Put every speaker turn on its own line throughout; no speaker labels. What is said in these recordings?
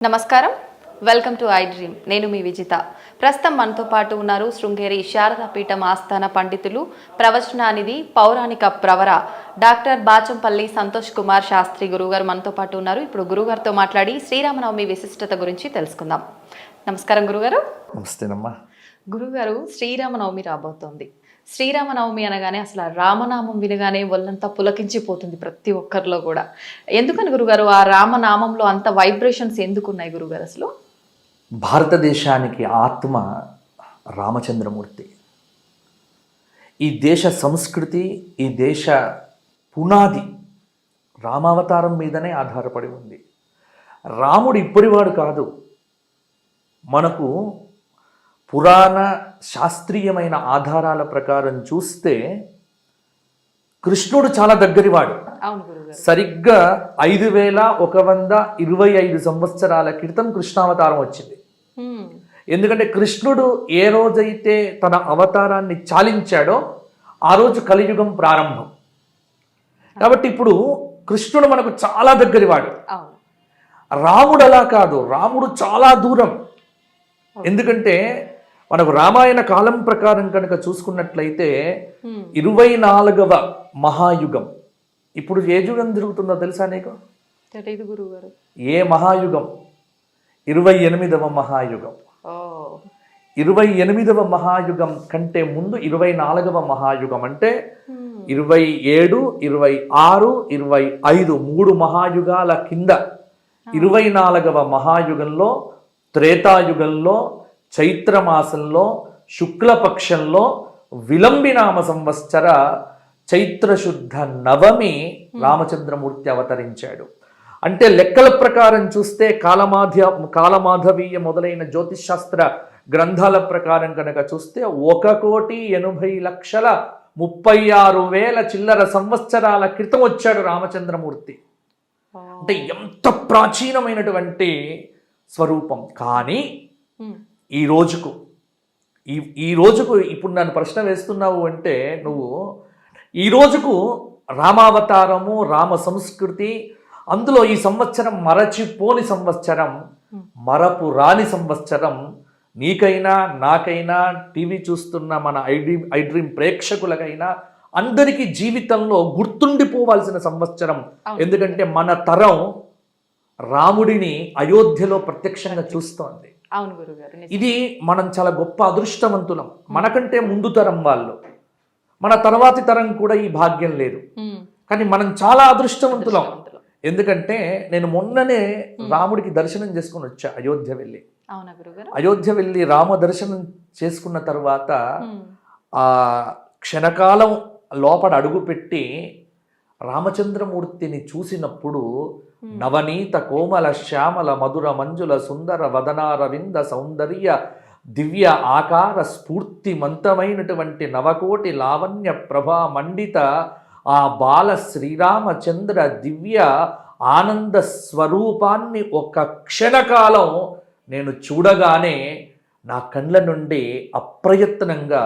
నమస్కారం, welcome to I dream. నేను మీ విజిత. ప్రస్తుతం మనతో పాటు ఉన్నారు శృంగేరి శారదాపీఠం ఆస్థాన పండితులు, ప్రవచనానిధి, పౌరాణిక ప్రవర డాక్టర్ బాచంపల్లి సంతోష్ కుమార్ శాస్త్రి గురుగారు మనతో పాటు ఉన్నారు. ఇప్పుడు గురుగారితో మాట్లాడి శ్రీరామనవమి విశిష్టత గురించి తెలుసుకుందాం. నమస్కారం గురుగారు.
నమస్తేనమ్మా.
గురుగారు, శ్రీరామనవమి రాబోతోంది. శ్రీరామనవమి అనగానే అసలు రామనామం వినగానే ఒళ్ళంతా పులకించిపోతుంది ప్రతి ఒక్కరిలో కూడా. ఎందుకని గురుగారు ఆ రామనామంలో అంత వైబ్రేషన్స్ ఎందుకున్నాయి గురుగారు? అసలు
భారతదేశానికి ఆత్మ రామచంద్రమూర్తి. ఈ దేశ సంస్కృతి, ఈ దేశ పునాది రామావతారం మీదనే ఆధారపడి ఉంది. రాముడు ఇప్పటివాడు కాదు. మనకు పురాణ శాస్త్రీయమైన ఆధారాల ప్రకారం చూస్తే కృష్ణుడు చాలా దగ్గరివాడు. సరిగ్గా 5125 సంవత్సరాల క్రితం కృష్ణావతారం వచ్చింది. ఎందుకంటే కృష్ణుడు ఏ రోజైతే తన అవతారాన్ని చాలించాడో ఆ రోజు కలియుగం ప్రారంభం. కాబట్టి ఇప్పుడు కృష్ణుడు మనకు చాలా దగ్గరివాడు. రాముడు అలా కాదు, రాముడు చాలా దూరం. ఎందుకంటే మనకు రామాయణ కాలం ప్రకారం కనుక చూసుకున్నట్లయితే 24వ మహాయుగం. ఇప్పుడు ఏ యుగం జరుగుతుందో తెలుసా నీకు?
తెలియదు గురుగారు.
ఏ మహాయుగం? 28వ మహాయుగం. 28వ మహాయుగం కంటే ముందు 24వ మహాయుగం. అంటే 27, 26, 25 3 మహాయుగాల కింద 24వ మహాయుగంలో, త్రేతాయుగంలో, చైత్రమాసంలో, శుక్లపక్షంలో, విలంబినామ సంవత్సర చైత్రశుద్ధ నవమి రామచంద్రమూర్తి అవతరించాడు. అంటే లెక్కల ప్రకారం చూస్తే కాలమాధవీయ మొదలైన జ్యోతిషాస్త్ర గ్రంథాల ప్రకారం కనుక చూస్తే 1,80,36,000 చిల్లర సంవత్సరాల క్రితం వచ్చాడు రామచంద్రమూర్తి. అంటే ఎంత ప్రాచీనమైనటువంటి స్వరూపం. కానీ ఈ రోజుకు ఇప్పుడు నన్ను ప్రశ్న వేస్తున్నావు అంటే నువ్వు ఈ రోజుకు రామావతారము, రామ సంస్కృతి, అందులో ఈ సంవత్సరం మరచిపోని సంవత్సరం, మరపు రాని సంవత్సరం. నీకైనా, నాకైనా, టీవీ చూస్తున్న మన ఐ డ్రీమ్ ప్రేక్షకులకైనా అందరికీ జీవితంలో గుర్తుండిపోవాల్సిన సంవత్సరం. ఎందుకంటే మన తరం రాముడిని అయోధ్యలో ప్రత్యక్షంగా చూస్తోంది.
అవును గురుగారు.
ఇది మనం చాలా గొప్ప అదృష్టవంతులం. మనకంటే ముందు తరం వాళ్ళు, మన తర్వాతి తరం కూడా ఈ భాగ్యం లేదు. కానీ మనం చాలా అదృష్టవంతులం. ఎందుకంటే నేను మొన్ననే రాముడికి దర్శనం చేసుకుని వచ్చా అయోధ్య వెళ్ళి. అయోధ్య వెళ్ళి రామ దర్శనం చేసుకున్న తర్వాత ఆ క్షణకాలం లోపల అడుగుపెట్టి రామచంద్రమూర్తిని చూసినప్పుడు నవనీత కోమల శ్యామల మధుర మంజుల సుందర వదనారవింద సౌందర్య దివ్య ఆకార స్ఫూర్తిమంతమైనటువంటి నవకోటి లావణ్య ప్రభా మండిత ఆ బాల శ్రీరామచంద్ర దివ్య ఆనంద స్వరూపాన్ని ఒక క్షణకాలం నేను చూడగానే నా కండ్ల నుండి అప్రయత్నంగా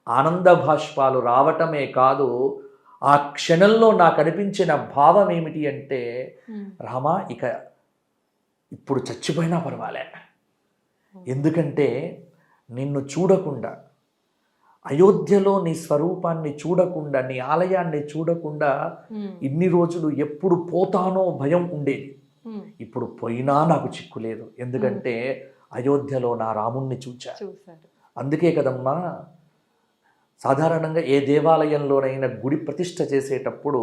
ఆనంద భాష్పాలు రావటమే కాదు, ఆ క్షణంలో నాకు అనిపించిన భావం ఏమిటి అంటే, రామా ఇక ఇప్పుడు చచ్చిపోయినా పర్వాలే. ఎందుకంటే నిన్ను చూడకుండా, అయోధ్యలో నీ స్వరూపాన్ని చూడకుండా, నీ ఆలయాన్ని చూడకుండా ఇన్ని రోజులు ఎప్పుడు పోతానో భయం ఉండేది. ఇప్పుడు పోయినా నాకు చిక్కులేదు. ఎందుకంటే అయోధ్యలో నా రాముణ్ణి చూశాను. అందుకే కదమ్మా సాధారణంగా ఏ దేవాలయంలోనైనా గుడి ప్రతిష్ఠ చేసేటప్పుడు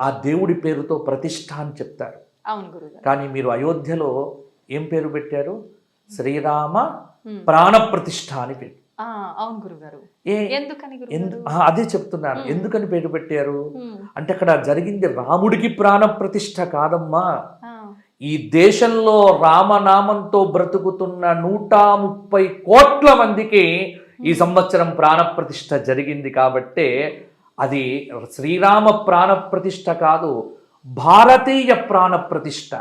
ఆ దేవుడి పేరుతో ప్రతిష్ఠ అని చెప్తారు. కానీ మీరు అయోధ్యలో ఏం పేరు పెట్టారు? శ్రీరామ ప్రాణ ప్రతిష్ఠ అని పేరు. అదే చెప్తున్నాను. ఎందుకని పేరు పెట్టారు అంటే అక్కడ జరిగింది రాముడికి ప్రాణ ప్రతిష్ఠ కాదమ్మా. ఈ దేశంలో రామనామంతో బ్రతుకుతున్న 130 కోట్ల మందికి ఈ సంవత్సరం ప్రాణప్రతిష్ఠ జరిగింది. కాబట్టే అది శ్రీరామ ప్రాణప్రతిష్ఠ కాదు, భారతీయ ప్రాణప్రతిష్ఠ,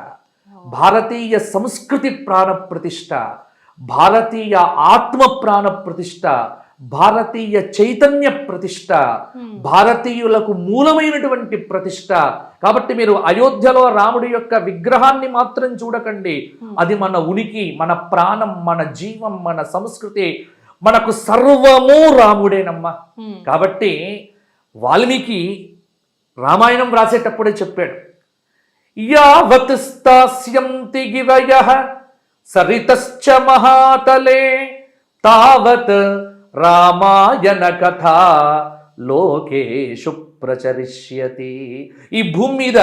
భారతీయ సంస్కృతి ప్రాణప్రతిష్ఠ, భారతీయ ఆత్మ ప్రాణప్రతిష్ఠ, భారతీయ చైతన్య ప్రతిష్ట, భారతీయులకు మూలమైనటువంటి ప్రతిష్ట. కాబట్టి మీరు అయోధ్యలో రాముడి యొక్క విగ్రహాన్ని మాత్రం చూడకండి, అది మన ఉనికి, మన ప్రాణం, మన జీవం, మన సంస్కృతి, మనకు సర్వము రాముడేనమ్మా. కాబట్టి వాల్మీకి రామాయణం రాసేటప్పుడే చెప్పాడు, యావత్ స్థాస్యంతి గివయః సరితశ్చ మహాతలే తావత్ రామాయణ కథ లోకేషు ప్రచరిష్యతి. ఈ భూమి మీద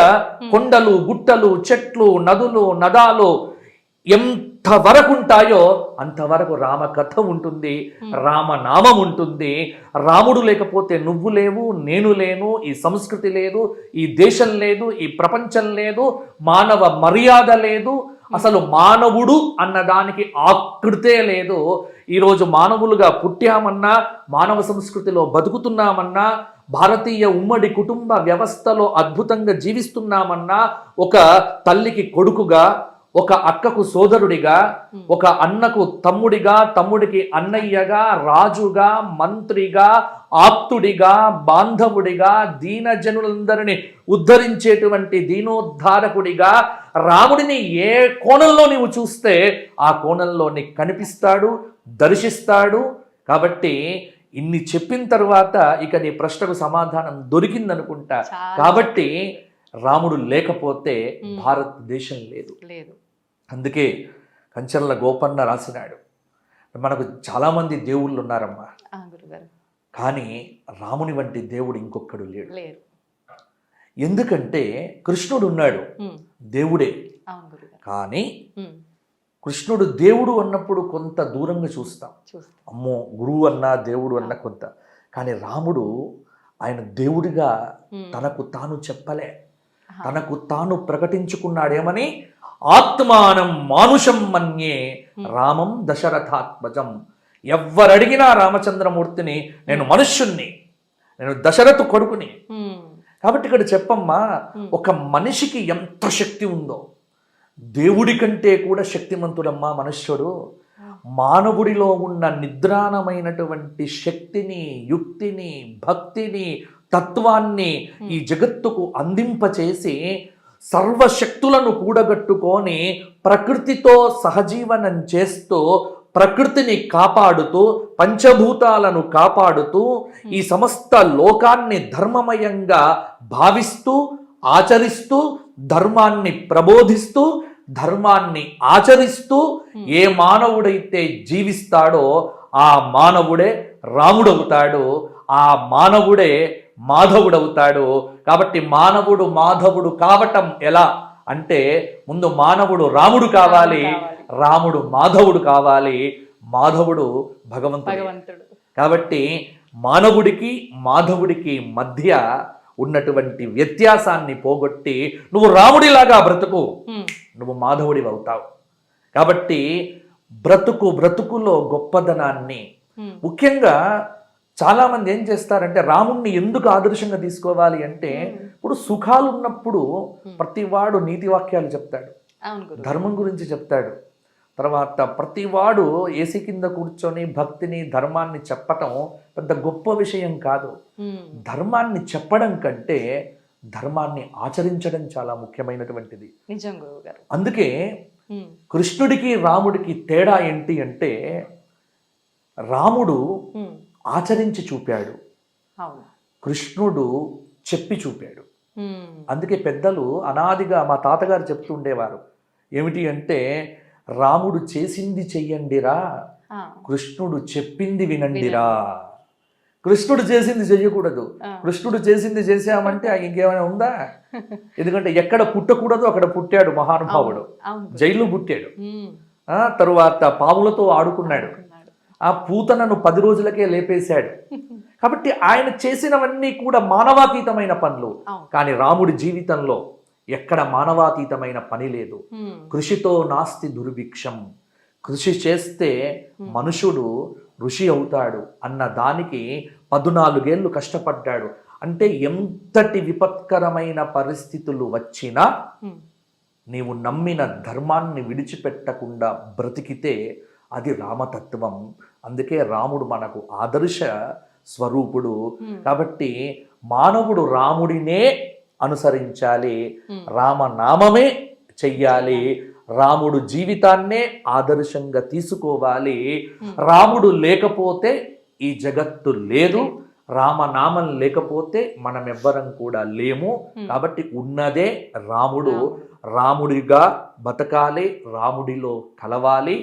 కొండలు, గుట్టలు, చెట్లు, నదులు, నదాలు ఎంతవరకు ఉంటాయో అంతవరకు రామకథ ఉంటుంది, రామనామం ఉంటుంది. రాముడు లేకపోతే నువ్వు లేవు, నేను లేను, ఈ సంస్కృతి లేదు, ఈ దేశం లేదు, ఈ ప్రపంచం లేదు, మానవ మర్యాద లేదు, అసలు మానవుడు అన్నదానికి ఆకృతే లేదు. ఈరోజు మానవులుగా పుట్టామన్నా, మానవ సంస్కృతిలో బతుకుతున్నామన్నా, భారతీయ ఉమ్మడి కుటుంబ వ్యవస్థలో అద్భుతంగా జీవిస్తున్నామన్నా, ఒక తల్లికి కొడుకుగా, ఒక అక్కకు సోదరుడిగా, ఒక అన్నకు తమ్ముడిగా, తమ్ముడికి అన్నయ్యగా, రాజుగా, మంత్రిగా, ఆప్తుడిగా, బాంధవుడిగా, దీనజనులందరినీ ఉద్ధరించేటువంటి దీనోద్ధారకుడిగా రాముడిని ఏ కోణంలో నీవు చూస్తే ఆ కోణంలో నీకు కనిపిస్తాడు, దర్శిస్తాడు. కాబట్టి ఇన్ని చెప్పిన తర్వాత ఇక నీ ప్రశ్నకు సమాధానం దొరికిందనుకుంటా. కాబట్టి రాముడు లేకపోతే భారతదేశం లేదు. అందుకే కంచర్ల గోపన్న రాసినాడు, మనకు చాలామంది దేవుళ్ళు ఉన్నారమ్మా, కానీ రాముని వంటి దేవుడు ఇంకొకడు లేడు. ఎందుకంటే కృష్ణుడు ఉన్నాడు, దేవుడే. కానీ కృష్ణుడు దేవుడు అన్నప్పుడు కొంత దూరంగా చూస్తాం, అమ్మో గురువు అన్నా దేవుడు అన్న కొంత. కానీ రాముడు ఆయన దేవుడిగా తనకు తాను చెప్పలే, తనకు తాను ప్రకటించుకున్నాడేమని, ఆత్మానం మానుషం మన్యే రామం దశరథాత్మజం. ఎవ్వరడిగినా రామచంద్రమూర్తిని నేను మనుష్యుణ్ణి, నేను దశరథు కొడుకుని. కాబట్టి ఇక్కడ చెప్పమ్మా, ఒక మనిషికి ఎంత శక్తి ఉందో దేవుడి కంటే కూడా శక్తిమంతుడమ్మా మనుష్యుడు. మానవుడిలో ఉన్న నిద్రాణమైనటువంటి శక్తిని, యుక్తిని, భక్తిని, తత్వాన్ని ఈ జగత్తుకు అందింపచేసి సర్వశక్తులను కూడగట్టుకొని ప్రకృతితో సహజీవనం చేస్తూ, ప్రకృతిని కాపాడుతూ, పంచభూతాలను కాపాడుతూ, ఈ సమస్త లోకాన్ని ధర్మమయంగా భావిస్తూ, ఆచరిస్తూ, ధర్మాన్ని ప్రబోధిస్తూ, ధర్మాన్ని ఆచరిస్తూ ఏ మానవుడైతే జీవిస్తాడో ఆ మానవుడే రాముడవుతాడు, ఆ మానవుడే మాధవుడవుతాడు. కాబట్టి మానవుడు మాధవుడు కావటం ఎలా అంటే, ముందు మానవుడు రాముడు కావాలి, రాముడు మాధవుడు కావాలి, మాధవుడు భగవంతుడు. కాబట్టి మానవుడికి మాధవుడికి మధ్య ఉన్నటువంటి వ్యత్యాసాన్ని పోగొట్టి నువ్వు రాముడిలాగా బ్రతుకు, నువ్వు మాధవుడివి అవుతావు. కాబట్టి బ్రతుకులో గొప్పదనాన్ని, ముఖ్యంగా చాలా మంది ఏం చేస్తారంటే రాముణ్ణి ఎందుకు ఆదర్శంగా తీసుకోవాలి అంటే, ఇప్పుడు సుఖాలు ఉన్నప్పుడు ప్రతివాడు నీతి వాక్యాలు చెప్తాడు, ధర్మం గురించి చెప్తాడు. తర్వాత ప్రతివాడు ఏసీ కింద కూర్చొని భక్తిని, ధర్మాన్ని చెప్పటం పెద్ద గొప్ప విషయం కాదు. ధర్మాన్ని చెప్పడం కంటే ధర్మాన్ని ఆచరించడం చాలా ముఖ్యమైనటువంటిది. అందుకే కృష్ణుడికి రాముడికి తేడా ఏంటి అంటే, రాముడు ఆచరించి చూపాడు, కృష్ణుడు చెప్పి చూపాడు. అందుకే పెద్దలు అనాదిగా మా తాతగారు చెప్తూ ఉండేవారు, ఏమిటి అంటే, రాముడు చేసింది చెయ్యండిరా, కృష్ణుడు చెప్పింది వినండిరా. కృష్ణుడు చేసింది చెయ్యకూడదు, కృష్ణుడు చేసింది చేసామంటే ఇంకేమైనా ఉందా? ఎందుకంటే ఎక్కడ పుట్టకూడదు అక్కడ పుట్టాడు మహానుభావుడు, జైలు పుట్టాడు. తరువాత పాములతో ఆడుకున్నాడు, ఆ పూతనను 10 రోజులకే లేపేశాడు. కాబట్టి ఆయన చేసినవన్నీ కూడా మానవాతీతమైన పనులు. కానీ రాముడి జీవితంలో ఎక్కడ మానవాతీతమైన పని లేదు. కృషితో నాస్తి దుర్భిక్షం, కృషి చేస్తే మనుషుడు ఋషి అవుతాడు అన్న దానికి 14 ఏళ్ళు కష్టపడ్డాడు. అంటే ఎంతటి విపత్కరమైన పరిస్థితులు వచ్చినా నీవు నమ్మిన ధర్మాన్ని విడిచిపెట్టకుండా బ్రతికితే అది రామతత్వం. అందుకే రాముడు మనకు ఆదర్శ స్వరూపుడు. కాబట్టి మానవుడు రాముడినే అనుసరించాలి, రామనామమే చెయ్యాలి, రాముడు జీవితాన్నే ఆదర్శంగా తీసుకోవాలి. రాముడు లేకపోతే ఈ జగత్తు లేదు, రామనామం లేకపోతే మనం ఎవ్వరం కూడా లేము. కాబట్టి ఉన్నదే రాముడు. రాముడిగా బతకాలి, రాముడిలో కలవాలి,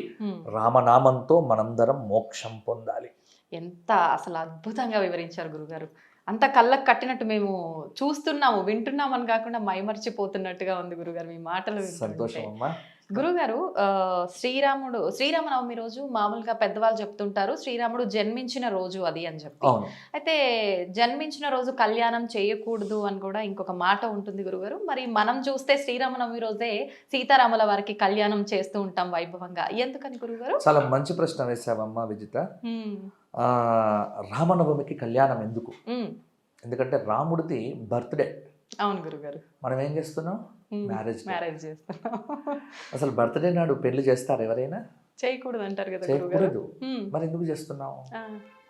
రామనామంతో మనందరం మోక్షం పొందాలి.
ఎంత అసలు అద్భుతంగా వివరించారు గురుగారు. అంత కళ్ళకు కట్టినట్టు మేము చూస్తున్నాము, వింటున్నామని కాకుండా మైమర్చిపోతున్నట్టుగా ఉంది గురుగారు మీ మాటలు వింటుంటే.
సంతోషం అమ్మా.
గురుగారు, శ్రీరామనవమి రోజు మామూలుగా పెద్దవాళ్ళు చెప్తుంటారు శ్రీరాముడు జన్మించిన రోజు అది అని చెప్పి. అయితే జన్మించిన రోజు కళ్యాణం చేయకూడదు అని కూడా ఇంకొక మాట ఉంటుంది గురుగారు. మరి మనం చూస్తే శ్రీరామనవమి రోజే సీతారాముల వారికి కళ్యాణం చేస్తూ ఉంటాం వైభవంగా, ఎందుకని గురుగారు?
చాలా మంచి ప్రశ్న వేసావమ్మా విజిత. రామనవమికి కళ్యాణం ఎందుకు? ఎందుకంటే రాముడిది బర్త్డే.
అవును గురుగారు.
మనం ఏం చేస్తున్నాం? మ్యారేజ్
చేస్తున్నాం.
అసలు బర్త్డే నాడు పెళ్లి చేస్తారు ఎవరైనా?
చేయకూడదు అంటారు కదా.
చేయకూడదు. మరి ఎందుకు చేస్తున్నాం?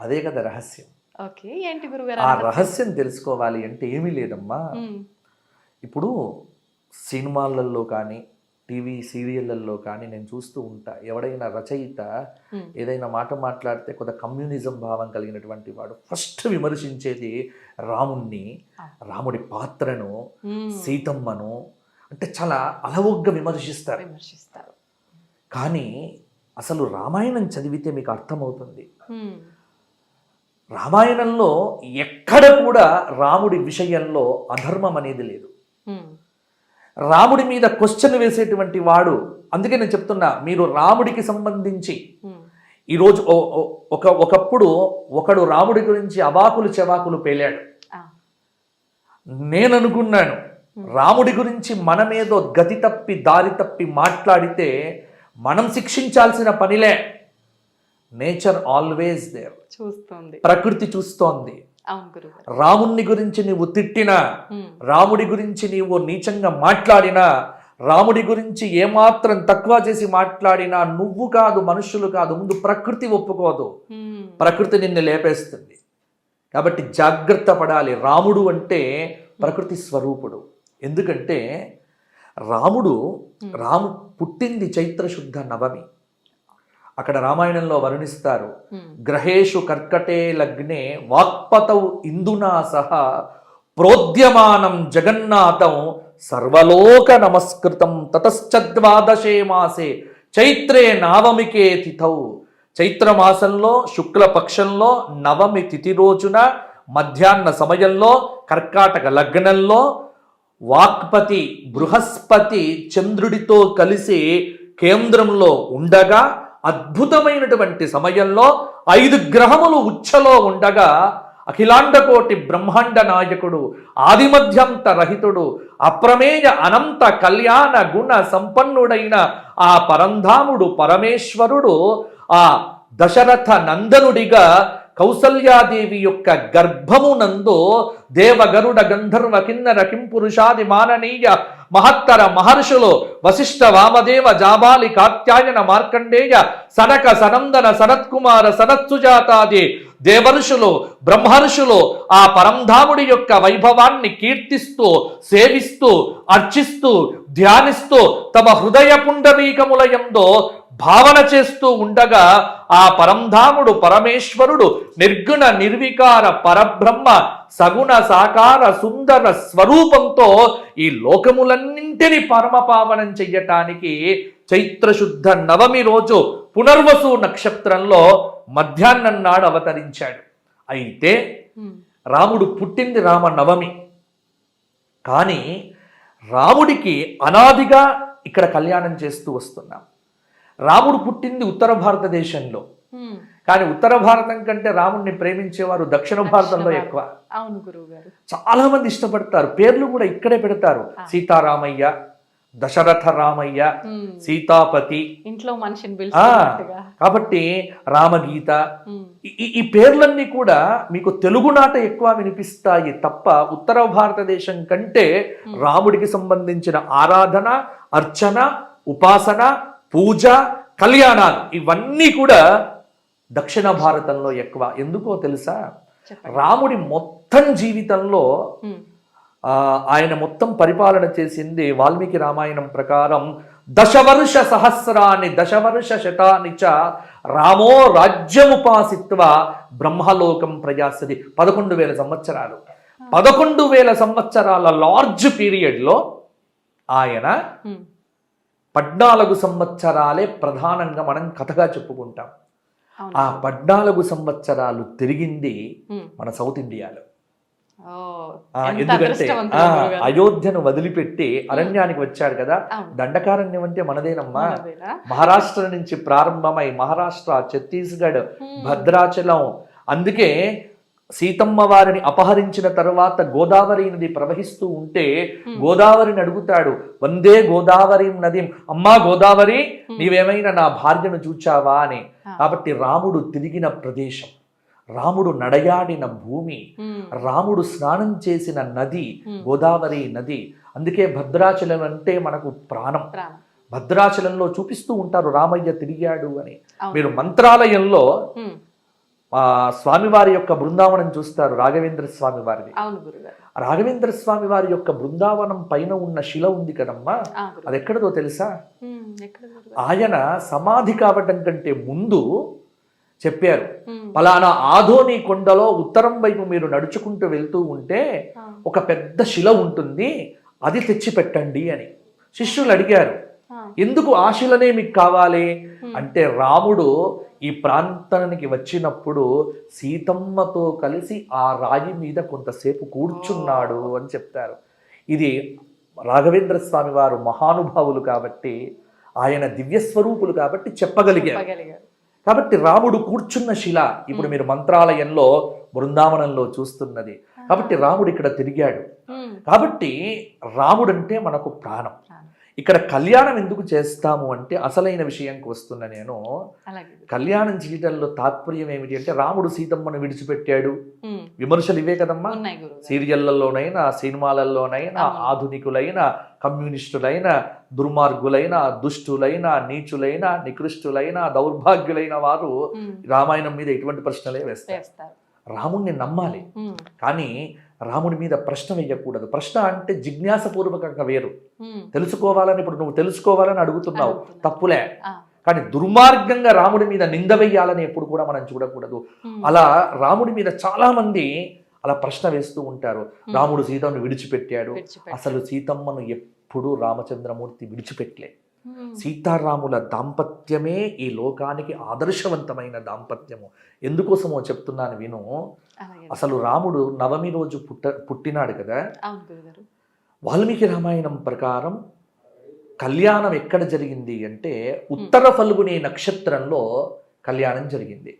అదే కదా రహస్యం.
ఓకే, ఏంటి గురుగారు
ఆ రహస్యం తెలుసుకోవాలి అంటే ఏమీ లేదమ్మా. ఇప్పుడు సినిమాలలో కానీ టీవీ సీరియళ్ళల్లో కానీ నేను చూస్తూ ఉంటా, ఎవడైనా రచయిత ఏదైనా మాట మాట్లాడితే కొంత కమ్యూనిజం భావం కలిగినటువంటి వాడు ఫస్ట్ విమర్శించేది రాముణ్ణి, రాముడి పాత్రను, సీతమ్మను, అంటే చాలా అలవోగ్గా విమర్శిస్తారు. కానీ అసలు రామాయణం చదివితే మీకు అర్థమవుతుంది, రామాయణంలో ఎక్కడ కూడా రాముడి విషయంలో అధర్మం అనేది లేదు. రాముడి మీద క్వశ్చన్ వేసేటువంటి వాడు. అందుకే నేను చెప్తున్నా, మీరు రాముడికి సంబంధించి ఈరోజు ఒకప్పుడు ఒకడు రాముడి గురించి అవాకులు చెవాకులు పేలాడు. నేను అనుకున్నాను రాముడి గురించి మనమేదో గతి తప్పి దారి తప్పి మాట్లాడితే మనం శిక్షించాల్సిన పనిలే. నేచర్ ఆల్వేస్ దేర్, చూస్తోంది, ప్రకృతి చూస్తోంది. రాముణ్ణి గురించి నీవు తిట్టినా, రాముడి గురించి నీవు నీచంగా మాట్లాడినా, రాముడి గురించి ఏమాత్రం తక్కువ చేసి మాట్లాడినా నువ్వు కాదు, మనుషులు కాదు, ముందు ప్రకృతి ఒప్పుకోదు, ప్రకృతి నిన్ను లేపేస్తుంది. కాబట్టి జాగ్రత్త పడాలి. రాముడు అంటే ప్రకృతి స్వరూపుడు. ఎందుకంటే రాముడు పుట్టింది చైత్రశుద్ధ నవమి. అక్కడ రామాయణంలో వర్ణిస్తారు, గ్రహేషు కర్కటే లగ్నే వాక్పతౌ ఇందునా సహ ప్రోద్యమానం జగన్నాథం సర్వలోక నమస్కృతం తతశ్చద్వాదశే మాసే చైత్రే నవమికే తిథౌ. చైత్రమాసంలో శుక్లపక్షంలో నవమి తిథి రోజున మధ్యాహ్న సమయంలో కర్కాటక లగ్నంలో వాక్పతి బృహస్పతి చంద్రుడితో కలిసి కేంద్రంలో ఉండగా, అద్భుతమైనటువంటి సమయంలో 5 గ్రహములు ఉచ్చలో ఉండగా, అఖిలాండకోటి బ్రహ్మాండ నాయకుడు, ఆదిమధ్యంత రహితుడు, అప్రమేయ అనంత కళ్యాణ గుణ సంపన్నుడైన ఆ పరంధాముడు పరమేశ్వరుడు ఆ దశరథ నందనుడిగా కౌసల్యాదేవి యొక్క గర్భమునందు దేవగరుడ గంధర్వ కిన్నర కింపురుషాది మాననీయ మహత్తర మహర్షులు వశిష్ఠ వామదేవ జాబాలి కాత్యాయన మార్కండేయ సనక సనందన సనత్కుమార సనత్సుజాతాది దేవర్షులు బ్రహ్మర్షులు ఆ పరంధాముడి యొక్క వైభవాన్ని కీర్తిస్తూ సేవిస్తూ అర్చిస్తూ ధ్యానిస్తూ తమ హృదయ పుండరీకములయందో భావన చేస్తూ ఉండగా, ఆ పరంధాముడు పరమేశ్వరుడు నిర్గుణ నిర్వికార పరబ్రహ్మ సగుణ సాకార సుందర స్వరూపంతో ఈ లోకములన్నింటినీ పరమపావనం చెయ్యటానికి చైత్రశుద్ధ నవమి రోజు పునర్వసు నక్షత్రంలో మధ్యాహ్నం నాడు అవతరించాడు. అయితే రాముడు పుట్టింది రామనవమి. కానీ రాముడికి అనాదిగా ఇక్కడ కళ్యాణం చేస్తూ వస్తున్నాం. రాముడు పుట్టింది ఉత్తర భారతదేశంలో, కానీ ఉత్తర భారతం కంటే రాముడిని ప్రేమించేవారు దక్షిణ భారతంలో ఎక్కువ.
అవును గురువు గారు,
చాలా మంది ఇష్టపడతారు. పేర్లు కూడా ఇక్కడే పెడతారు, సీతారామయ్య, దశరథ రామయ్య, సీతాపతి,
ఇంట్లో మనిషిని.
కాబట్టి రామగీత, ఈ పేర్లన్నీ కూడా మీకు తెలుగునాట ఎక్కువ వినిపిస్తాయి తప్ప ఉత్తర భారతదేశం కంటే రాముడికి సంబంధించిన ఆరాధన, అర్చన, ఉపాసన, పూజ, కళ్యాణాలు ఇవన్నీ కూడా దక్షిణ భారతంలో ఎక్కువ. ఎందుకో తెలుసా? రాముడి మొత్తం జీవితంలో ఆయన మొత్తం పరిపాలన చేసింది వాల్మీకి రామాయణం ప్రకారం దశవర్ష సహస్రాన్ని దశవర్ష శతాని చ రామో రాజ్యముపాసిత్వ బ్రహ్మలోకం ప్రయాసది. 11,000 సంవత్సరాలు. 11,000 సంవత్సరాల లార్జ్ పీరియడ్లో ఆయన 14 సంవత్సరాలే ప్రధానంగా మనం కథగా చెప్పుకుంటాం. ఆ 14 సంవత్సరాలు తిరిగింది మన సౌత్ ఇండియాలో. ఎందుకంటే అయోధ్యను వదిలిపెట్టి అరణ్యానికి వచ్చాడు కదా. దండకారణ్యం అంటే మనదేనమ్మా. మహారాష్ట్ర నుంచి ప్రారంభమై మహారాష్ట్ర, ఛత్తీస్గఢ్, భద్రాచలం. అందుకే సీతమ్మ వారిని అపహరించిన తర్వాత గోదావరి నది ప్రవహిస్తూ ఉంటే గోదావరిని అడుగుతాడు, వందే గోదావరి నది, అమ్మా గోదావరి నీవేమైనా నా భార్యను చూచావా అని. కాబట్టి రాముడు తిరిగిన ప్రదేశం, రాముడు నడయాడిన భూమి, రాముడు స్నానం చేసిన నది గోదావరి నది. అందుకే భద్రాచలం అంటే మనకు ప్రాణం. భద్రాచలంలో చూపిస్తూ ఉంటారు రామయ్య తిరిగాడు అని. మీరు మంత్రాలయంలో స్వామివారి యొక్క బృందావనం చూస్తారు, రాఘవేంద్ర స్వామి వారిది. రాఘవేంద్ర స్వామి వారి యొక్క బృందావనం పైన ఉన్న శిల ఉంది కదమ్మా, అది ఎక్కడదో తెలుసా? ఆయన సమాధి కావడం కంటే ముందు చెప్పారు, పలానా ఆధోని కొండలో ఉత్తరం వైపు మీరు నడుచుకుంటూ వెళ్తూ ఉంటే ఒక పెద్ద శిల ఉంటుంది, అది తెచ్చి పెట్టండి అని. శిష్యులు అడిగారు, ఎందుకు ఆ శిలనే మీకు కావాలి అంటే, రాముడు ఈ ప్రాంతానికి వచ్చినప్పుడు సీతమ్మతో కలిసి ఆ రాయి మీద కొంతసేపు కూర్చున్నాడు అని చెప్తారు. ఇది రాఘవేంద్ర స్వామి వారు మహానుభావులు కాబట్టి, ఆయన దివ్యస్వరూపులు కాబట్టి చెప్పగలిగారు. కాబట్టి రాముడు కూర్చున్న శిల ఇప్పుడు మీరు మంత్రాలయంలో బృందావనంలో చూస్తున్నది. కాబట్టి రాముడు ఇక్కడ తిరిగాడు. కాబట్టి రాముడు అంటే మనకు ప్రాణం. ఇక్కడ కళ్యాణం ఎందుకు చేస్తాము అంటే అసలైన విషయంకి వస్తున్నా నేను. కళ్యాణం చేయడంలో తాత్పర్యం ఏమిటి అంటే, రాముడు సీతమ్మను విడిచిపెట్టాడు, విమర్శలు ఇవే కదమ్మా. సీరియళ్లలోనైనా సినిమాలలోనైనా ఆధునికులైన కమ్యూనిస్టులైన దుర్మార్గులైన దుష్టులైన నీచులైన నికృష్టులైన దౌర్భాగ్యులైన వారు రామాయణం మీద ఎటువంటి ప్రశ్నలే వేస్తారు. రాముణ్ణి నమ్మాలి కానీ రాముడి మీద ప్రశ్న వేయకూడదు. ప్రశ్న అంటే జిజ్ఞాసపూర్వకంగా వేరు, తెలుసుకోవాలని. ఇప్పుడు నువ్వు తెలుసుకోవాలని అడుగుతున్నావు, తప్పులే. కానీ దుర్మార్గంగా రాముడి మీద నింద వేయాలని ఎప్పుడు కూడా మనం చూడకూడదు. అలా రాముడి మీద చాలా మంది అలా ప్రశ్న వేస్తూ ఉంటారు. రాముడు సీతమ్మను విడిచిపెట్టాడు. అసలు సీతమ్మను ఎప్పుడు రామచంద్రమూర్తి విడిచిపెట్టలే. సీతారాముల దాంపత్యమే ఈ లోకానికి ఆదర్శవంతమైన దాంపత్యము. ఎందుకోసమో చెప్తున్నాను విను. అసలు రాముడు నవమి రోజు పుట్టినాడు కదా. వాల్మీకి రామాయణం ప్రకారం కళ్యాణం ఎక్కడ జరిగింది అంటే ఉత్తర ఫల్గుని నక్షత్రంలో కళ్యాణం జరిగింది.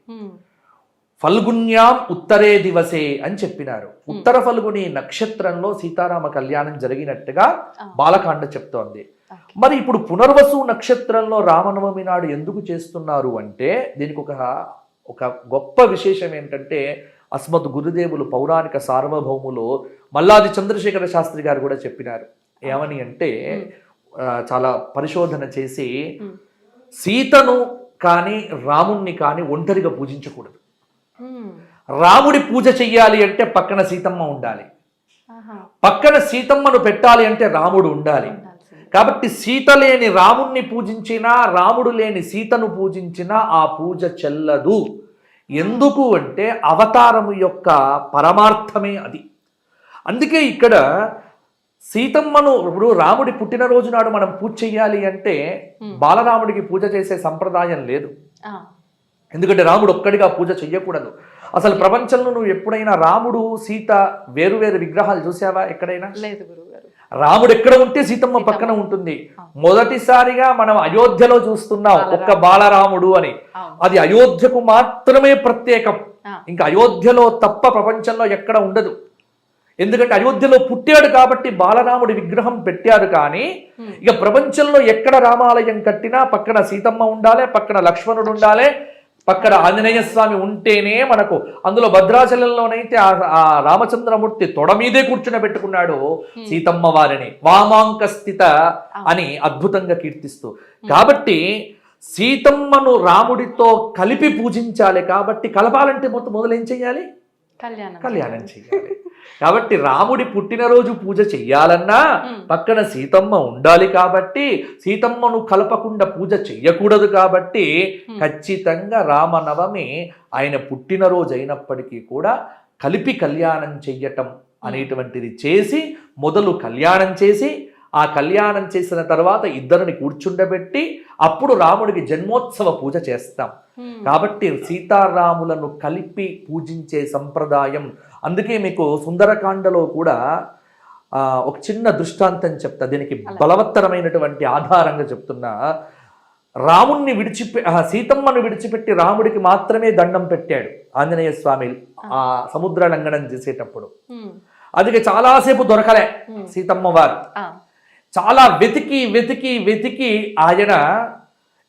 ఫల్గున్యాం ఉత్తరే దివసే అని చెప్పినారు. ఉత్తర ఫల్గుని నక్షత్రంలో సీతారామ కళ్యాణం జరిగినట్టుగా బాలకాండ చెప్తోంది. మరి ఇప్పుడు పునర్వసు నక్షత్రంలో రామనవమి నాడు ఎందుకు చేస్తున్నారు అంటే, దీనికి ఒక గొప్ప విశేషం ఏంటంటే, అస్మత్ గురుదేవులు పౌరాణిక సార్వభౌములు మల్లాది చంద్రశేఖర శాస్త్రి గారు కూడా చెప్పినారు. ఏమని అంటే, చాలా పరిశోధన చేసి సీతను కానీ రాముణ్ణి కానీ ఒంటరిగా పూజించకూడదు. రాముడి పూజ చెయ్యాలి అంటే పక్కన సీతమ్మ ఉండాలి, పక్కన సీతమ్మను పెట్టాలి అంటే రాముడు ఉండాలి. కాబట్టి సీత లేని రాముణ్ణి పూజించినా రాముడు లేని సీతను పూజించినా ఆ పూజ చెల్లదు. ఎందుకు అంటే అవతారము యొక్క పరమార్థమే అది. అందుకే ఇక్కడ సీతమ్మను ఇప్పుడు రాముడి పుట్టినరోజు నాడు మనం పూజ చెయ్యాలి అంటే బాలరాముడికి పూజ చేసే సంప్రదాయం లేదు. ఎందుకంటే రాముడు ఒక్కడిగా పూజ చెయ్యకూడదు. అసలు ప్రపంచంలో నువ్వు ఎప్పుడైనా రాముడు సీత వేరు వేరు విగ్రహాలు చూసావా? ఎక్కడైనా లేదు గురుగారు. రాముడు ఎక్కడ ఉంటే సీతమ్మ పక్కన ఉంటుంది. మొదటిసారిగా మనం అయోధ్యలో చూస్తున్నాం ఒక్క బాలరాముడు అని. అది అయోధ్యకు మాత్రమే ప్రత్యేకం. ఇంకా అయోధ్యలో తప్ప ప్రపంచంలో ఎక్కడ ఉండదు. ఎందుకంటే అయోధ్యలో పుట్టాడు కాబట్టి బాలరాముడి విగ్రహం పెట్టారు. కానీ ఇక ప్రపంచంలో ఎక్కడ రామాలయం కట్టినా పక్కన సీతమ్మ ఉండాలి, పక్కన లక్ష్మణుడు ఉండాలి, పక్కన ఆంజనేయ స్వామి ఉంటేనే మనకు. అందులో భద్రాచలంలోనైతే ఆ రామచంద్రమూర్తి తొడ మీదే కూర్చుని పెట్టుకున్నాడు సీతమ్మ వారిని, వామాంక స్థిత అని అద్భుతంగా కీర్తిస్తూ. కాబట్టి సీతమ్మను రాముడితో కలిపి పూజించాలి కాబట్టి కలపాలంటే మొదలు ఏం చెయ్యాలి? కళ్యాణం చెయ్యాలి. కాబట్టి రాముడి పుట్టినరోజు పూజ చెయ్యాలన్నా పక్కన సీతమ్మ ఉండాలి. కాబట్టి సీతమ్మను కలపకుండా పూజ చెయ్యకూడదు. కాబట్టి ఖచ్చితంగా రామనవమి ఆయన పుట్టినరోజు అయినప్పటికీ కూడా కలిపి కళ్యాణం చెయ్యటం అనేటువంటిది చేసి మొదలు కళ్యాణం చేసి ఆ కళ్యాణం చేసిన తర్వాత ఇద్దరిని కూర్చుండబెట్టి అప్పుడు రాముడికి జన్మోత్సవ పూజ చేస్తాం. కాబట్టి సీతారాములను కలిపి పూజించే సంప్రదాయం. అందుకే మీకు సుందరకాండలో కూడా ఒక చిన్న దృష్టాంతం చెప్తా, దీనికి బలవత్తరమైనటువంటి ఆధారంగా చెప్తున్నా. రాముణ్ణి సీతమ్మను విడిచిపెట్టి రాముడికి మాత్రమే దండం పెట్టాడు ఆంజనేయ స్వామి ఆ సముద్ర లంఘనం చేసేటప్పుడు. అది చాలాసేపు దొరకలే సీతమ్మ వారు. చాలా వెతికి వెతికి వెతికి ఆయన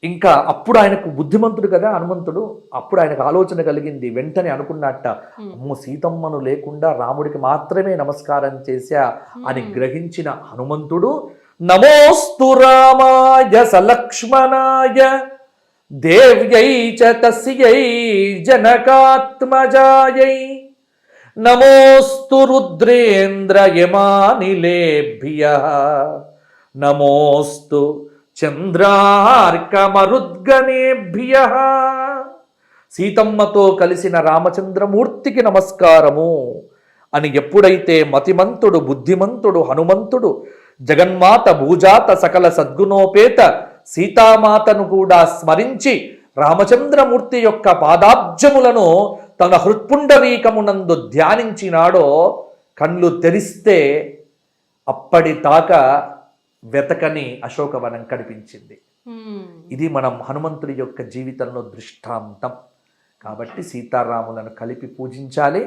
ఇంకా అప్పుడు ఆయనకు బుద్ధిమంతుడు కదా హనుమంతుడు, అప్పుడు ఆయనకు ఆలోచన కలిగింది. వెంటనే అనుకున్నట్ట, అమ్మో సీతమ్మను లేకుండా రాముడికి మాత్రమే నమస్కారం చేశా అని గ్రహించిన హనుమంతుడు నమోస్తు రామాయ సలక్ష్మణాయ దేవ్యై చ తస్యై జనకాత్మజాయై నమోస్తు రుద్రేంద్ర యమానిలేభ్యః నమోస్తు చంద్రార్కమరుద్గణేభ్యః. సీతమ్మతో కలిసిన రామచంద్రమూర్తికి నమస్కారము అని ఎప్పుడైతే మతిమంతుడు బుద్ధిమంతుడు హనుమంతుడు జగన్మాత భూజాత సకల సద్గుణోపేత సీతామాతను కూడా స్మరించి రామచంద్రమూర్తి యొక్క పాదాబ్జములను తన హృత్పుండరీకమునందు ధ్యానించినాడో కళ్ళు తెరిస్తే అప్పటిదాకా వెతకని అశోకవనం కనిపించింది. ఇది మనం హనుమంతుడి యొక్క జీవితంలో దృష్టాంతం. కాబట్టి సీతారాములను కలిపి పూజించాలి.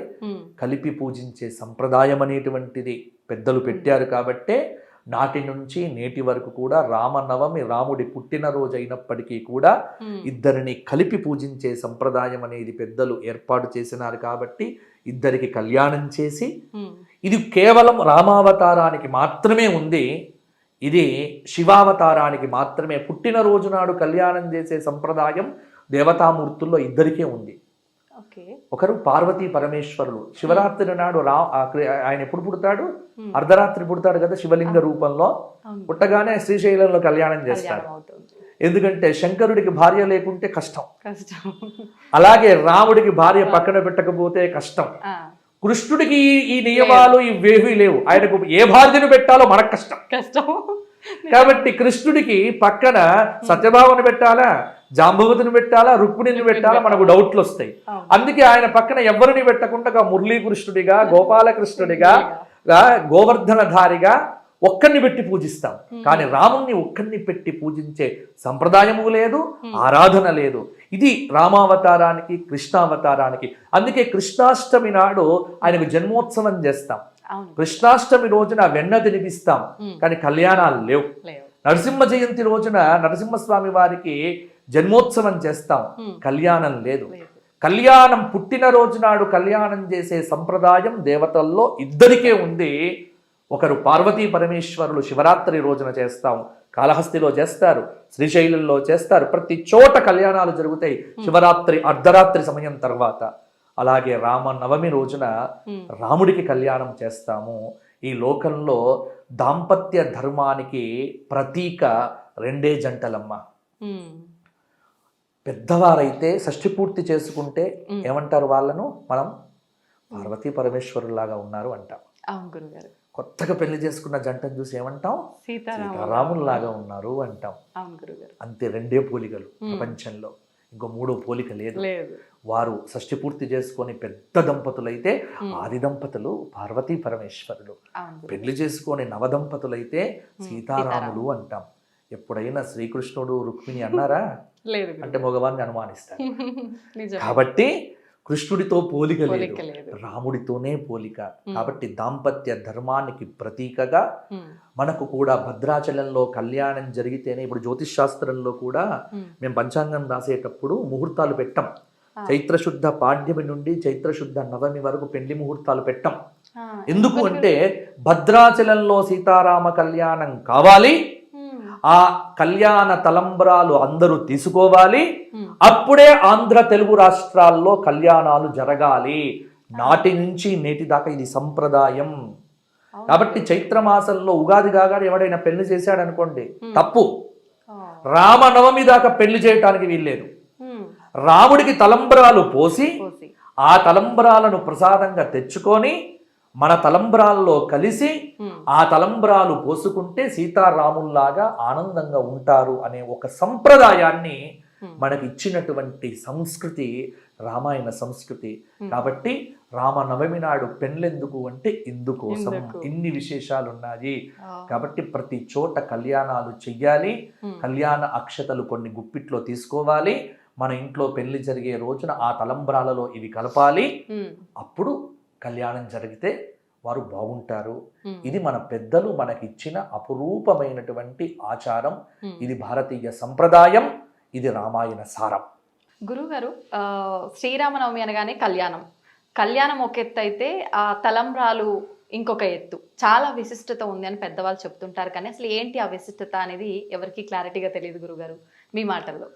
కలిపి పూజించే సంప్రదాయం అనేటువంటిది పెద్దలు పెట్టారు. కాబట్టే నాటి నుంచి నేటి వరకు కూడా రామనవమి రాముడి పుట్టినరోజు అయినప్పటికీ కూడా ఇద్దరిని కలిపి పూజించే సంప్రదాయం అనేది పెద్దలు ఏర్పాటు చేసినారు. కాబట్టి ఇద్దరికి కళ్యాణం చేసి, ఇది కేవలం రామావతారానికి మాత్రమే ఉంది, ఇది శివావతారానికి మాత్రమే. పుట్టినరోజు నాడు కళ్యాణం చేసే సంప్రదాయం దేవతామూర్తుల్లో ఇద్దరికే ఉంది. ఒకరు పార్వతీ పరమేశ్వరులు. శివరాత్రి నాడు ఆయన ఎప్పుడు పుడతాడు? అర్ధరాత్రి పుడతాడు కదా శివలింగ రూపంలో. పుట్టగానే శ్రీశైలంలో కళ్యాణం చేస్తాడు. ఎందుకంటే శంకరుడికి భార్య లేకుంటే కష్టం. అలాగే రాముడికి భార్య పక్కన పెట్టకపోతే కష్టం. కృష్ణుడికి ఈ నియమాలు ఇవేవీ లేవు. ఆయనకు ఏ భార్యను పెట్టాలో మనకు కష్టం. కాబట్టి కృష్ణుడికి పక్కన సత్యభామను పెట్టాలా, జాంబవతిని పెట్టాలా, రుక్మిణిని పెట్టాలా, మనకు డౌట్లు వస్తాయి. అందుకే ఆయన పక్కన ఎవరిని పెట్టకుండా మురళీకృష్ణుడిగా, గోపాలకృష్ణుడిగా, గోవర్ధనధారిగా ఒక్కరిని పెట్టి పూజిస్తాం. కానీ రాముణ్ణి ఒక్కరిని పెట్టి పూజించే సంప్రదాయము లేదు, ఆరాధన లేదు. ఇది రామావతారానికి కృష్ణావతారానికి. అందుకే కృష్ణాష్టమి నాడు ఆయనకు జన్మోత్సవం చేస్తాం. కృష్ణాష్టమి రోజున వెన్న తినిపిస్తాం, కానీ కళ్యాణాలు లేవు. నరసింహ జయంతి రోజున నరసింహస్వామి వారికి జన్మోత్సవం చేస్తాం, కళ్యాణం లేదు. కళ్యాణం పుట్టినరోజు నాడు కళ్యాణం చేసే సంప్రదాయం దేవతల్లో ఇద్దరికే ఉంది. ఒకరు పార్వతీ పరమేశ్వరులు శివరాత్రి రోజున చేస్తాం, కాళహస్తిలో చేస్తారు, శ్రీశైలంలో చేస్తారు, ప్రతి చోట కళ్యాణాలు జరుగుతాయి శివరాత్రి అర్ధరాత్రి సమయం తర్వాత. అలాగే రామనవమి రోజున రాముడికి కళ్యాణం చేస్తాము. ఈ లోకంలో దాంపత్య ధర్మానికి ప్రతీక రెండే జంటలమ్మ. పెద్దవారైతే షష్ఠి పూర్తి చేసుకుంటే ఏమంటారు వాళ్ళను? మనం పార్వతీ పరమేశ్వరులాగా ఉన్నారు అంటాం. కొత్తగా పెళ్లి చేసుకున్న జంటను చూసి ఏమంటాం? సీతారాముల్లాగా ఉన్నారు అంటాం. అంతే, రెండే పోలికలు ప్రపంచంలో, ఇంకో మూడో పోలిక లేదు. వారు షష్ఠి పూర్తి చేసుకొని పెద్ద దంపతులైతే ఆది దంపతులు పార్వతీ పరమేశ్వరులు, పెళ్లి చేసుకొని నవదంపతులైతే సీతారాములు అంటాం. ఎప్పుడైనా శ్రీకృష్ణుడు రుక్మిణి అన్నారా? అంటే మగవాన్ని అనుమానిస్తారు. కాబట్టి కృష్ణుడితో పోలిక లేదు, రాముడితోనే పోలిక. కాబట్టి దాంపత్య ధర్మానికి ప్రతీకగా మనకు కూడా భద్రాచలంలో కళ్యాణం జరిగితేనే, ఇప్పుడు జ్యోతిష్ శాస్త్రంలో కూడా మేము పంచాంగం రాసేటప్పుడు ముహూర్తాలు పెట్టం. చైత్రశుద్ధ పాడ్యమి నుండి చైత్రశుద్ధ నవమి వరకు పెళ్లి ముహూర్తాలు పెట్టం. ఎందుకు అంటే భద్రాచలంలో సీతారామ కళ్యాణం కావాలి, ఆ కళ్యాణ తలంబ్రాలు అందరూ తీసుకోవాలి. అప్పుడే ఆంధ్ర తెలుగు రాష్ట్రాల్లో కళ్యాణాలు జరగాలి. నాటి నుంచి నేటి దాకా ఇది సంప్రదాయం. కాబట్టి చైత్రమాసంలో ఉగాది కాగానే ఎవడైనా పెళ్లి చేశాడు అనుకోండి, తప్పు. రామనవమి దాకా పెళ్లి చేయటానికి వీల్లేదు. రాముడికి తలంబ్రాలు పోసి ఆ తలంబ్రాలను ప్రసాదంగా తెచ్చుకొని మన తలంబ్రాల్లో కలిసి ఆ తలంబ్రాలు పోసుకుంటే సీతారాముల్లాగా ఆనందంగా ఉంటారు అనే ఒక సంప్రదాయాన్ని మనకి ఇచ్చినటువంటి సంస్కృతి రామాయణ సంస్కృతి. కాబట్టి రామనవమి నాడు పెళ్ళెందుకు అంటే ఇందుకోసం. ఇన్ని విశేషాలు ఉన్నాయి. కాబట్టి ప్రతి చోట కళ్యాణాలు చెయ్యాలి. కళ్యాణ అక్షతలు కొన్ని గుప్పిట్లో తీసుకోవాలి. మన ఇంట్లో పెళ్లి జరిగే రోజున ఆ తలంబ్రాలలో ఇవి కలపాలి. అప్పుడు కళ్యాణం జరిగితే వారు బాగుంటారు. ఇది మన పెద్దలు మనకిచ్చిన అపురూపమైనటువంటి ఆచారం. ఇది భారతీయ సంప్రదాయం. ఇది రామాయణ సారం.
గురుగారు, శ్రీరామనవమి అనగానే కళ్యాణం ఒక ఎత్తు అయితే ఆ తలంబ్రాలు ఇంకొక ఎత్తు. చాలా విశిష్టత ఉంది అని పెద్దవాళ్ళు చెప్తుంటారు. కానీ అసలు ఏంటి ఆ విశిష్టత అనేది ఎవరికి క్లారిటీగా తెలియదు గురుగారు, మీ మాటల్లో.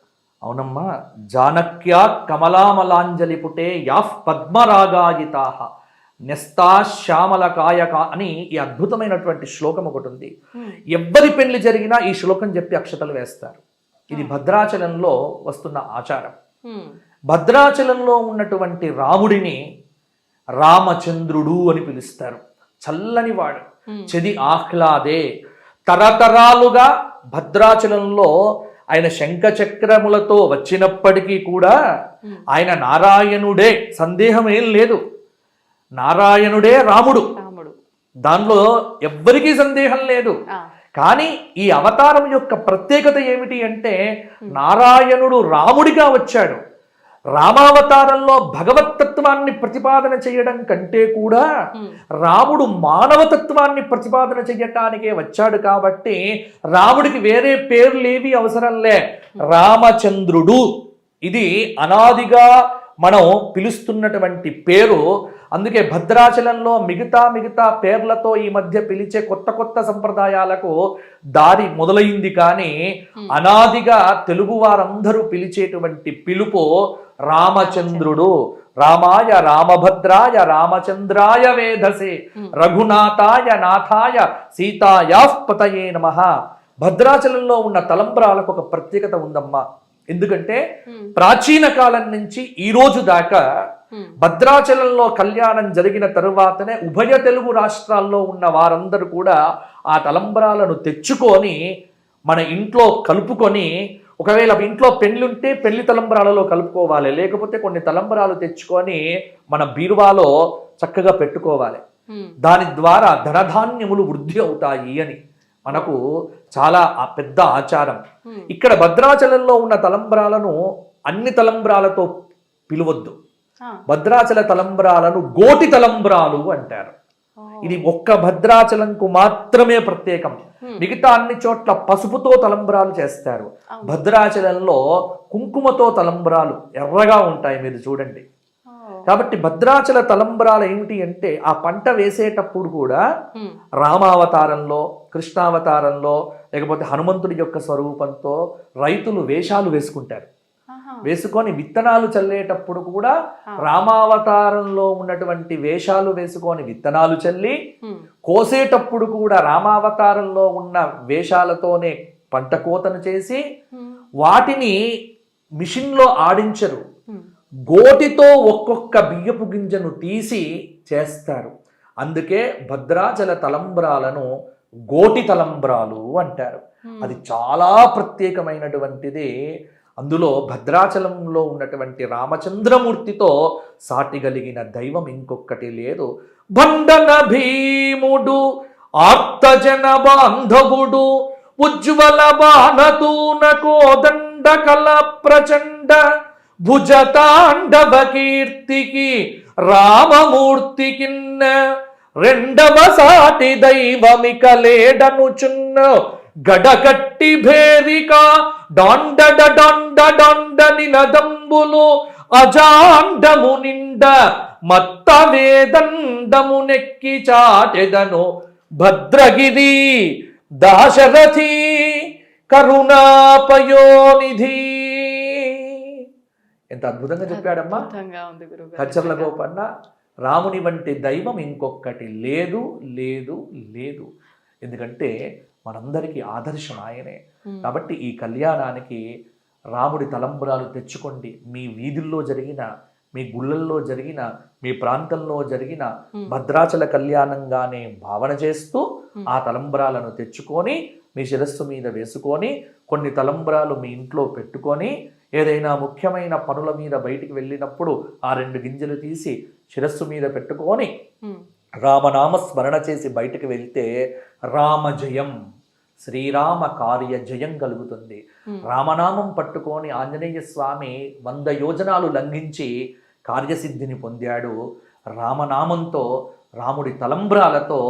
అవునమ్మా. జానక్య కమలామలాంజలి పుటే యాఫ్ పద్మరాగాయితాహ న్యస్తా శ్యామలకాయక అని ఈ అద్భుతమైనటువంటి శ్లోకం ఒకటి ఉంది. ఎవ్వరి పెళ్లి జరిగినా ఈ శ్లోకం చెప్పి అక్షతలు వేస్తారు. ఇది భద్రాచలంలో వస్తున్న ఆచారం. భద్రాచలంలో ఉన్నటువంటి రాముడిని రామచంద్రుడు అని పిలుస్తారు. చల్లని వాడు, చెది ఆహ్లాదే. తరతరాలుగా భద్రాచలంలో ఆయన శంఖ చక్రములతో వచ్చినప్పటికీ కూడా ఆయన నారాయణుడే, సందేహం ఏం లేదు. నారాయణుడే రాముడు, దానిలో ఎవ్వరికీ సందేహం లేదు. కానీ ఈ అవతారం యొక్క ప్రత్యేకత ఏమిటి అంటే నారాయణుడు రాముడిగా వచ్చాడు. రామావతారంలో భగవతత్వాన్ని ప్రతిపాదన చేయడం కంటే కూడా రాముడు మానవతత్వాన్ని ప్రతిపాదన చేయటానికే వచ్చాడు. కాబట్టి రాముడికి వేరే పేర్లేవి అవసరంలే. రామచంద్రుడు ఇది అనాదిగా మనం పిలుస్తున్నటువంటి పేరు. అందుకే భద్రాచలంలో మిగతా పేర్లతో ఈ మధ్య పిలిచే కొత్త సంప్రదాయాలకు దారి మొదలైంది. కానీ అనాదిగా తెలుగు వారందరూ పిలిచేటువంటి పిలుపు రామచంద్రుడు. రామాయ రామభద్రాయ రామచంద్రాయ వేధసే రఘునాథాయ నాథాయ సీతాయాః పతయే నమః. భద్రాచలంలో ఉన్న తలంబ్రాలకు ఒక ప్రత్యేకత ఉందమ్మా. ఎందుకంటే ప్రాచీన కాలం నుంచి ఈ రోజు దాకా భద్రాచలంలో కళ్యాణం జరిగిన తరువాతనే ఉభయ తెలుగు రాష్ట్రాల్లో ఉన్న వారందరూ కూడా ఆ తలంబ్రాలను తెచ్చుకొని మన ఇంట్లో కలుపుకొని, ఒకవేళ ఇంట్లో పెళ్ళుంటే పెళ్లి తలంబ్రాలలో కలుపుకోవాలి, లేకపోతే కొన్ని తలంబ్రాలు తెచ్చుకొని మన బీరువాలో చక్కగా పెట్టుకోవాలి. దాని ద్వారా ధనధాన్యములు వృద్ధి అవుతాయి అని మనకు చాలా పెద్ద ఆచారం. ఇక్కడ భద్రాచలంలో ఉన్న తలంబ్రాలను అన్ని తలంబ్రాలతో పిలువద్దు. భద్రాచల తలంబ్రాలను గోటి తలంబ్రాలు అంటారు. ఇది ఒక్క భద్రాచలంకు మాత్రమే ప్రత్యేకం. మిగతా అన్ని చోట్ల పసుపుతో తలంబ్రాలు చేస్తారు. భద్రాచలంలో కుంకుమతో తలంబ్రాలు ఎర్రగా ఉంటాయి, మీరు చూడండి. కాబట్టి భద్రాచల తలంబ్రాలు ఏమిటి అంటే ఆ పంట వేసేటప్పుడు కూడా రామావతారంలో, కృష్ణావతారంలో, లేకపోతే హనుమంతుడి యొక్క స్వరూపంతో రైతులు వేషాలు వేసుకుంటారు. వేసుకొని విత్తనాలు చల్లేటప్పుడు కూడా రామావతారంలో ఉన్నటువంటి వేషాలు వేసుకొని విత్తనాలు చల్లి, కోసేటప్పుడు కూడా రామావతారంలో ఉన్న వేషాలతోనే పంట కోతను చేసి వాటిని మిషన్లో ఆడించరు. గోటితో ఒక్కొక్క బియ్యపు గింజను తీసి చేస్తారు. అందుకే భద్రాచల తలంబ్రాలను గోటి తలంబ్రాలు అంటారు. అది చాలా ప్రత్యేకమైనటువంటిది. అందులో భద్రాచలంలో ఉన్నటువంటి రామచంద్రమూర్తితో సాటి కలిగిన దైవం ఇంకొకటి లేదు. బండన భీముడు ఆర్తజన బాంధవుడు ఉజ్వల బాణతూన కోదండ కల ప్రచండ భుజతాండవ కీర్తికి రామమూర్తికిన్న రెండవ సాటి దైవమిక లేడనుచున్న గడకట్టి భేరిక డాండడ డాండ డాండ నినదంబులు అజాండము నిండ మత్త వేదండము నెక్కి చాటెదను భద్రగిరి దాశరథి కరుణాపయోనిధి. ఎంత అద్భుతంగా చెప్పాడమ్మా
అద్భుతంగా ఉంది గురుగారు.
కంచర్ల గోపన్న. రాముని వంటి దైవం ఇంకొకటి లేదు లేదు లేదు. ఎందుకంటే మనందరికీ ఆదర్శం ఆయనే. కాబట్టి ఈ కళ్యాణానికి రాముడి తలంబరాలు తెచ్చుకోండి. మీ వీధుల్లో జరిగిన, మీ గుళ్ళల్లో జరిగిన, మీ ప్రాంతంలో జరిగిన భద్రాచల కళ్యాణంగానే భావన చేస్తూ ఆ తలంబరాలను తెచ్చుకొని మీ శిరస్సు మీద వేసుకొని, కొన్ని తలంబరాలు మీ ఇంట్లో పెట్టుకొని, ఏదైనా ముఖ్యమైన పనుల మీద బయటికి వెళ్ళినప్పుడు ఆ 2 గింజలు తీసి శిరస్సు మీద పెట్టుకొని రామనామ స్మరణ చేసి బయటికి వెళ్తే రామజయం, శ్రీరామ కార్య జయం కలుగుతుంది. రామనామం పట్టుకొని ఆంజనేయ స్వామి 100 యోజనాలు లంఘించి కార్యసిద్ధిని పొందాడు. రామనామంతో, రాముడి తలంబ్రాలతో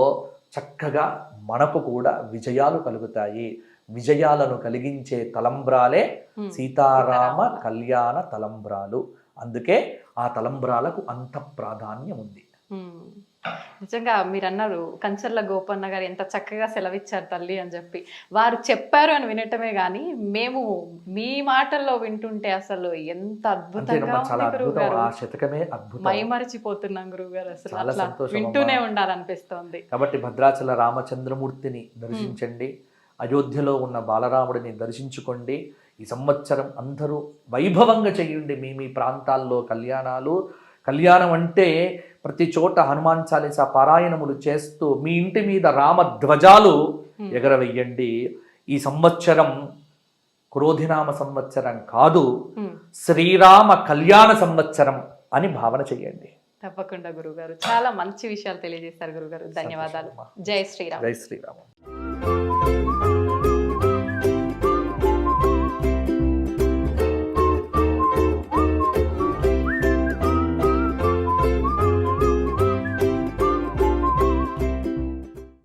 చక్కగా మనకు కూడా విజయాలు కలుగుతాయి. విజయాలను కలిగించే తలంబ్రాలే సీతారామ కళ్యాణ తలంబ్రాలు. అందుకే ఆ తలంబ్రాలకు అంత ప్రాధాన్యం ఉంది.
నిజంగా మీరు అన్నారు కంచర్ల గోపన్న గారు ఎంత చక్కగా సెలవిచ్చారు తల్లి అని చెప్పి. వారు చెప్పారు అని వినటమే కానీ మేము మీ మాటల్లో వింటుంటే అసలు ఎంత అద్భుతంగా
చాలా
ఉంది గురువుగారు.
ఆ శతకమే అద్భుతం.
మైమరిచిపోతున్నాం గురువుగారు. అసలు
చాలా
అట్లా
సంతోషం
వింటూనే ఉండాలనిపిస్తోంది.
కాబట్టి భద్రాచల రామచంద్రమూర్తిని దర్శించండి, అయోధ్యలో ఉన్న బాలరాముడిని దర్శించుకోండి. ఈ సంవత్సరం అందరూ వైభవంగా చేయండి మీ మీ ప్రాంతాల్లో కళ్యాణాలు. కళ్యాణం అంటే ప్రతి చోట హనుమాన్ చాలీసా పారాయణములు చేస్తూ మీ ఇంటి మీద రామ ధ్వజాలు ఎగరవేయండి. ఈ సంవత్సరం క్రోధినామ సంవత్సరం కాదు, శ్రీరామ కళ్యాణ సంవత్సరం అని భావన చేయండి.
తప్పకుండా గురుగారు, చాలా మంచి విషయాలు తెలియజేస్తారు గురుగారు. ధన్యవాదాలు. జై శ్రీరామ్.
జై శ్రీరామ్.